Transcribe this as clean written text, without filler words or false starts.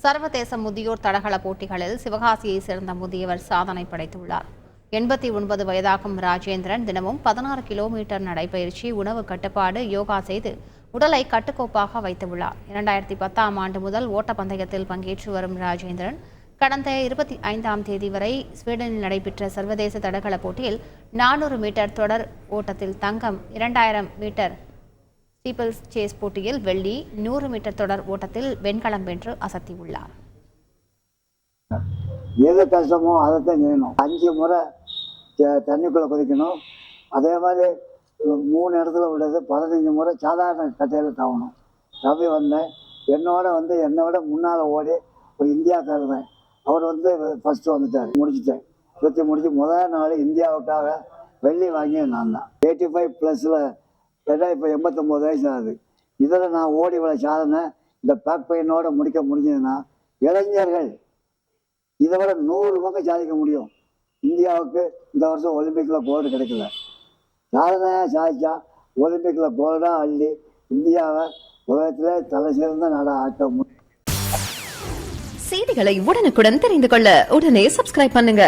சர்வதேச முதியோர் தடகள போட்டிகளில் சிவகாசியை சேர்ந்த முதியவர் சாதனை படைத்துள்ளார். 89 வயதாகும் ராஜேந்திரன் தினமும் 16 கிலோமீட்டர் நடைபயிற்சி, உணவு கட்டுப்பாடு, யோகா செய்து உடலை கட்டுக்கோப்பாக வைத்துள்ளார். 2010ஆம் ஆண்டு முதல் ஓட்டப்பந்தயத்தில் பங்கேற்று வரும் ராஜேந்திரன் கடந்த 25ஆம் தேதி வரை ஸ்வீடனில் நடைபெற்ற சர்வதேச தடகள போட்டியில் 400 மீட்டர் தொடர் ஓட்டத்தில் தங்கம், 2000 மீட்டர் ஸ்டீப்பிள்ஸ் சேஸ் போட்டியில் வெள்ளி, 100 மீட்டர் தொடர் ஓட்டத்தில் வெண்கலம் வென்று அசத்தியுள்ளார். எது கஷ்டமோ அதைத்தான் செய்யணும். 5 முறை தண்ணிக்குள்ளே குதிக்கணும். அதே மாதிரி 3 இடத்துல விடுறது 15 முறை சாதாரண கட்டையில் தாவணும். தம்பி வந்தேன், என்னை விட முன்னால் ஓடி ஒரு இந்தியாக்காரர் தான். அவர் ஃபஸ்ட்டு வந்துட்டார். முடிச்சுட்டேன். சுற்றி முடிச்சு முதல் நாள் இந்தியாவுக்காக வெள்ளி வாங்கி நான் தான். 85+ல் இப்போ 89 வயசு ஆகுது. இதில் நான் ஓடி இவ்வளோ சாதனை இந்த பேக் பெயினோடு முடிக்க முடிஞ்சதுன்னா இளைஞர்கள் இதை விட 100 பக்கம் சாதிக்க முடியும். இந்தியாவுக்கு இந்த வருஷம் ஒலிம்பிக்கில் கோல்டு கிடைக்கல. சாதனையாக சாதிச்சா ஒலிம்பிக்கில் கோல்டாக அள்ளி இந்தியாவை உலகத்திலே தலை சிறந்த நாடாக ஆக்க முடியும். செய்திகளை உடனுக்குடன் தெரிந்து கொள்ள உடனே சப்ஸ்கிரைப் பண்ணுங்க.